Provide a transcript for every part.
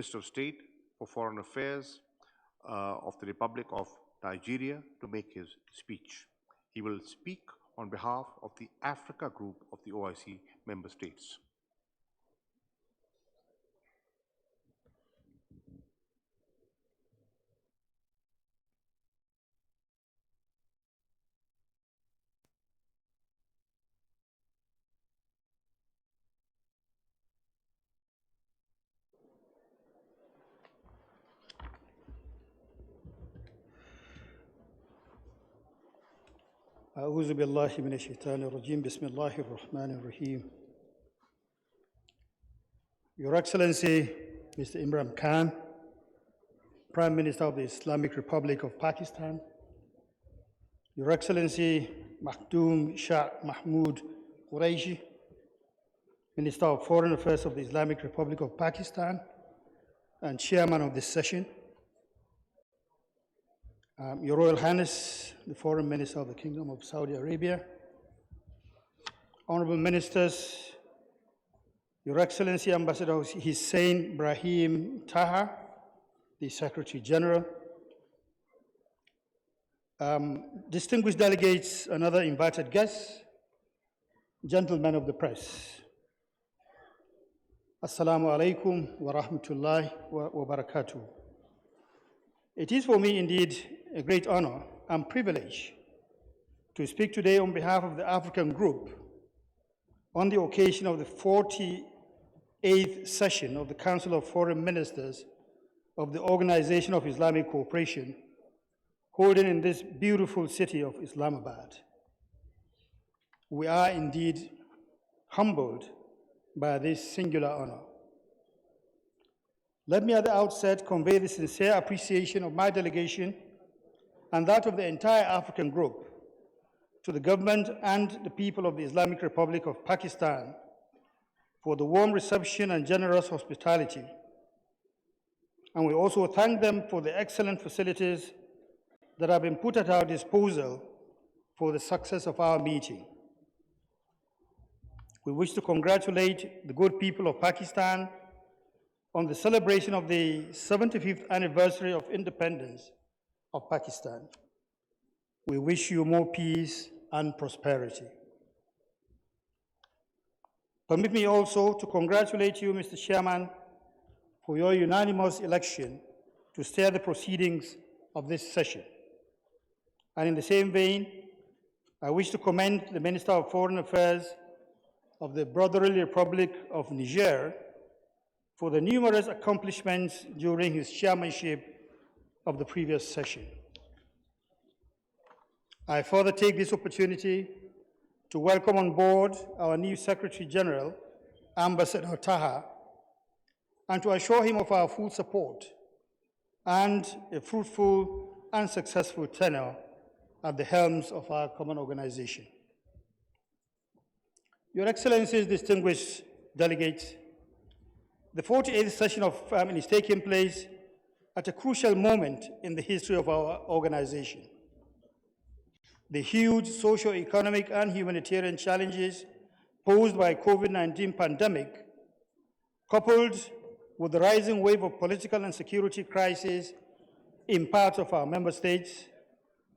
Minister of State for Foreign Affairs of the Republic of Nigeria to make his speech. He will speak on behalf of the Africa Group of the OIC member states. أعوذ بالله من الشيطان الرجيم بسم الله الرحمن الرحيم. Your Excellency, Mr. Imran Khan, Prime Minister of the Islamic Republic of Pakistan, Your Excellency Makhdoom Shah Mahmood Qureshi, Minister of Foreign Affairs of the Islamic Republic of Pakistan and Chairman of this session, Your Royal Highness, the Foreign Minister of the Kingdom of Saudi Arabia, Honorable Ministers, Your Excellency Ambassador Hussein Brahim Taha, the Secretary General, distinguished delegates and other invited guests, gentlemen of the press. Assalamu alaikum wa rahmatullahi wa barakatuh. It is for me indeed a great honor and privilege to speak today on behalf of the African Group on the occasion of the 48th session of the Council of Foreign Ministers of the Organization of Islamic Cooperation, holding in this beautiful city of Islamabad. We are indeed humbled by this singular honor. Let me at the outset convey the sincere appreciation of my delegation and that of the entire African Group to the government and the people of the Islamic Republic of Pakistan for the warm reception and generous hospitality. And we also thank them for the excellent facilities that have been put at our disposal for the success of our meeting. We wish to congratulate the good people of Pakistan on the celebration of the 75th anniversary of independence of Pakistan. We wish you more peace and prosperity. Permit me also to congratulate you, Mr. Chairman, for your unanimous election to steer the proceedings of this session. And in the same vein, I wish to commend the Minister of Foreign Affairs of the Brotherly Republic of Niger for the numerous accomplishments during his chairmanship of the previous session. I further take this opportunity to welcome on board our new Secretary General, Ambassador Taha, and to assure him of our full support and a fruitful and successful tenure at the helms of our common organization. Your Excellencies, distinguished delegates, the 48th session of family is taking place at a crucial moment in the history of our organization. The huge socio-economic and humanitarian challenges posed by COVID-19 pandemic, coupled with the rising wave of political and security crises in parts of our member states,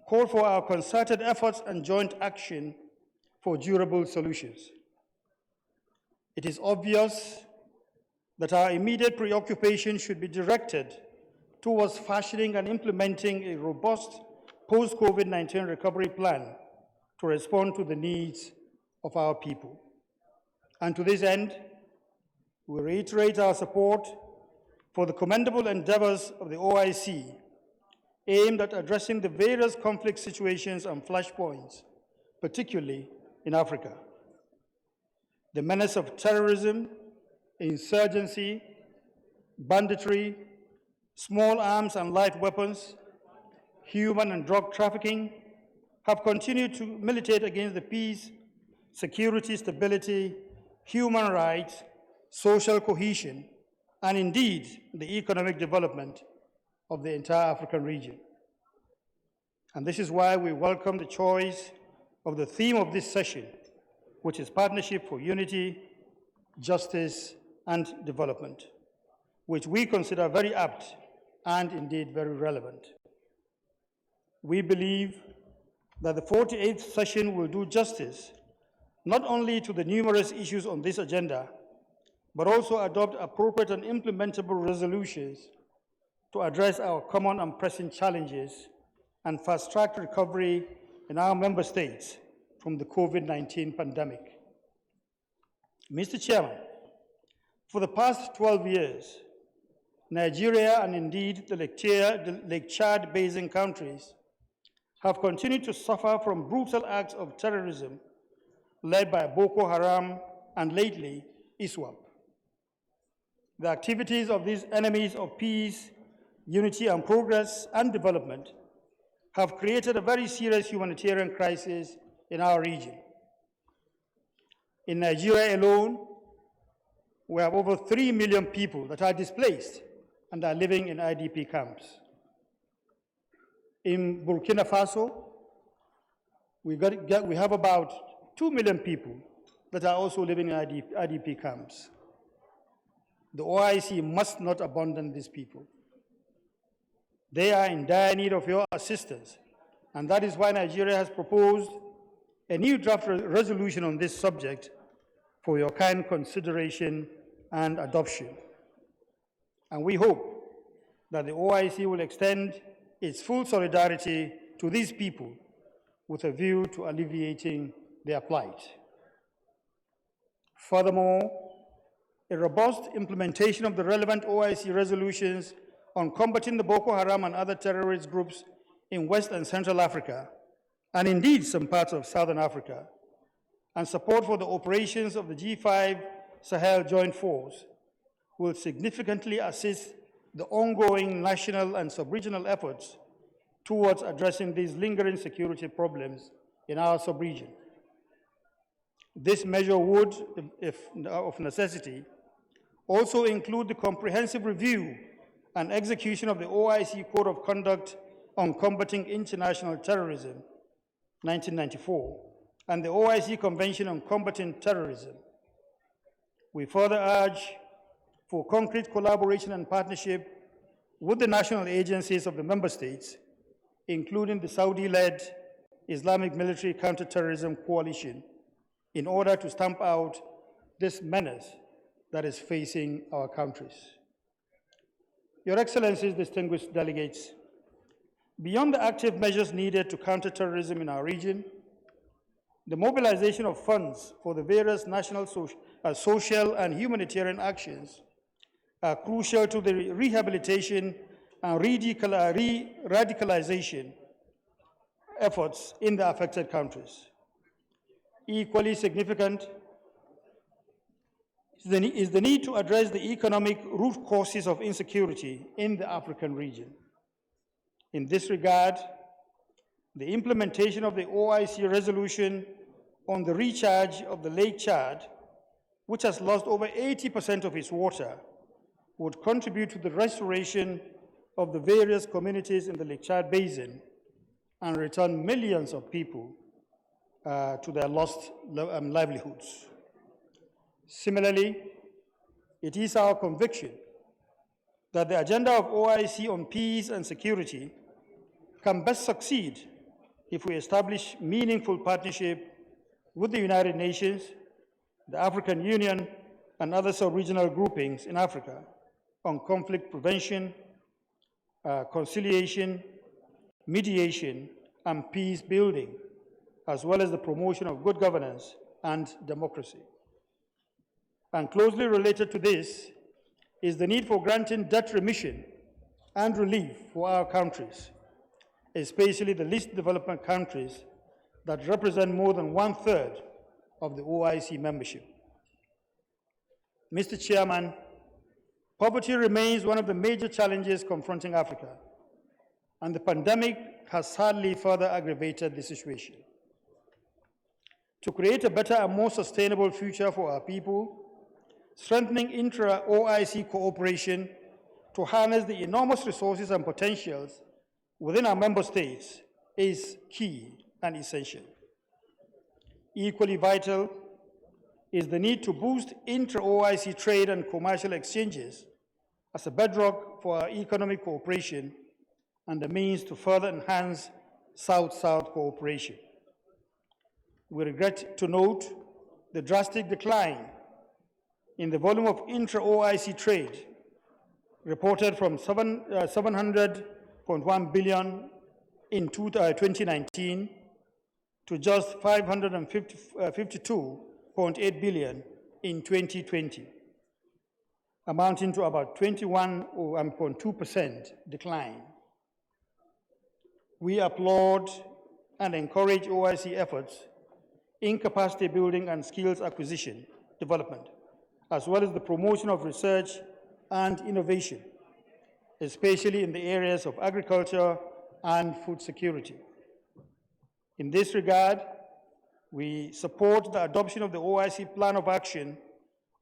call for our concerted efforts and joint action for durable solutions. It is obvious that our immediate preoccupation should be directed towards fashioning and implementing a robust post-COVID-19 recovery plan to respond to the needs of our people. And to this end, we reiterate our support for the commendable endeavors of the OIC aimed at addressing the various conflict situations and flashpoints, particularly in Africa. The menace of terrorism, insurgency, banditry, small arms and light weapons, human and drug trafficking have continued to militate against the peace, security, stability, human rights, social cohesion, and indeed the economic development of the entire African region. And this is why we welcome the choice of the theme of this session, which is Partnership for Unity, Justice, and Development. which we consider very apt and indeed very relevant. We believe that the 48th session will do justice not only to the numerous issues on this agenda, but also adopt appropriate and implementable resolutions to address our common and pressing challenges and fast-track recovery in our member states from the COVID-19 pandemic. Mr. Chairman, for the past 12 years, Nigeria and indeed the Lake Chad basin countries have continued to suffer from brutal acts of terrorism led by Boko Haram and lately ISWAP. The activities of these enemies of peace, unity and progress and development have created a very serious humanitarian crisis in our region. In Nigeria alone, we have over 3 million people that are displaced and are living in IDP camps. In Burkina Faso, we have about 2 million people that are also living in IDP camps. The OIC must not abandon these people. They are in dire need of your assistance, and that is why Nigeria has proposed a new draft resolution on this subject for your kind consideration and adoption. And we hope that the OIC will extend its full solidarity to these people with a view to alleviating their plight. Furthermore, a robust implementation of the relevant OIC resolutions on combating the Boko Haram and other terrorist groups in West and Central Africa, and indeed some parts of Southern Africa, and support for the operations of the G5 Sahel Joint Force will significantly assist the ongoing national and sub-regional efforts towards addressing these lingering security problems in our sub-region. This measure would, if of necessity, also include the comprehensive review and execution of the OIC Code of Conduct on Combating International Terrorism, 1994, and the OIC Convention on Combating Terrorism. We further urge for concrete collaboration and partnership with the national agencies of the member states, including the Saudi-led Islamic Military Counterterrorism Coalition, in order to stamp out this menace that is facing our countries. Your Excellencies, distinguished delegates, beyond the active measures needed to counter terrorism in our region, the mobilization of funds for the various national social and humanitarian actions are crucial to the rehabilitation and radicalization efforts in the affected countries. Equally significant is the need to address the economic root causes of insecurity in the African region. In this regard, the implementation of the OIC resolution on the recharge of the Lake Chad, which has lost over 80% of its water, would contribute to the restoration of the various communities in the Lake Chad Basin and return millions of people to their lost livelihoods. Similarly, it is our conviction that the agenda of OIC on peace and security can best succeed if we establish meaningful partnership with the United Nations, the African Union, and other sub-regional groupings in Africa on conflict prevention, conciliation, mediation, and peace building, as well as the promotion of good governance and democracy. And closely related to this is the need for granting debt remission and relief for our countries, especially the least developed countries that represent more than 1/3 of the OIC membership. Mr. Chairman, poverty remains one of the major challenges confronting Africa, and the pandemic has sadly further aggravated the situation. To create a better and more sustainable future for our people, strengthening intra-OIC cooperation to harness the enormous resources and potentials within our member states is key and essential. Equally vital is the need to boost intra-OIC trade and commercial exchanges as a bedrock for our economic cooperation and the means to further enhance South-South cooperation. We regret to note the drastic decline in the volume of intra-OIC trade, reported from 700.1 billion in 2019 to just 552.8 billion in 2020, amounting to about 21.2% decline. We applaud and encourage OIC efforts in capacity building and skills acquisition development, as well as the promotion of research and innovation, especially in the areas of agriculture and food security. In this regard, we support the adoption of the OIC Plan of Action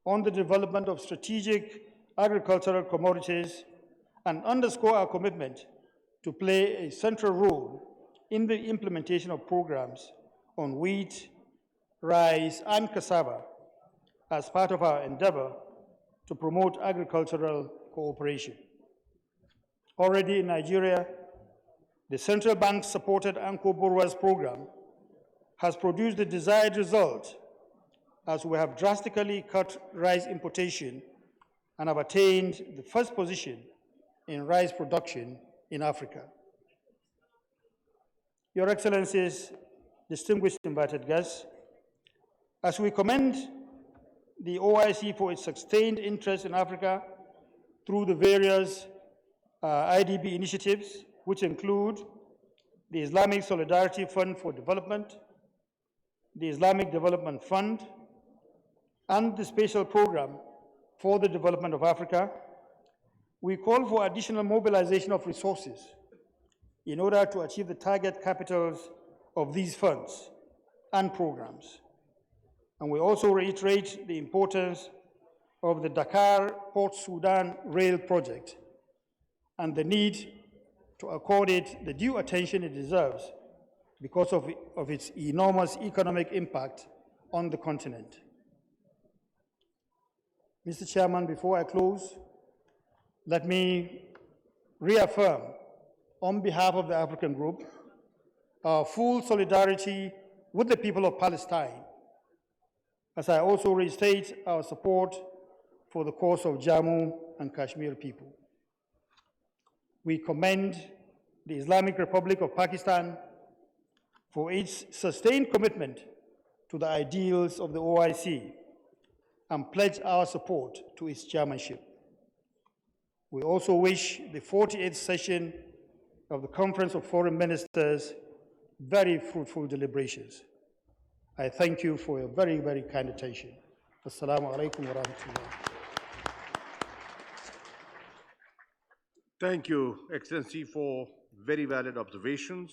on the development of strategic agricultural commodities and underscore our commitment to play a central role in the implementation of programs on wheat, rice, and cassava as part of our endeavor to promote agricultural cooperation. Already in Nigeria, the central bank-supported Anko Borrower's program has produced the desired result, as we have drastically cut rice importation and have attained the first position in rice production in Africa. Your Excellencies, distinguished invited guests, as we commend the OIC for its sustained interest in Africa through the various IDB initiatives, which include the Islamic Solidarity Fund for Development, the Islamic Development Fund, and the Special Program for the Development of Africa, we call for additional mobilization of resources in order to achieve the target capitals of these funds and programs. And we also reiterate the importance of the Dakar Port Sudan rail project and the need to accord it the due attention it deserves because of its enormous economic impact on the continent. Mr. Chairman, before I close, let me reaffirm on behalf of the African Group our full solidarity with the people of Palestine, as I also restate our support for the cause of Jammu and Kashmir people. We commend the Islamic Republic of Pakistan for its sustained commitment to the ideals of the OIC and pledge our support to its chairmanship. We also wish the 48th session of the Conference of Foreign Ministers very fruitful deliberations. I thank you for your very, very kind attention. Assalamu alaikum wa rahmatullah. Thank you, Excellency, for very valid observations.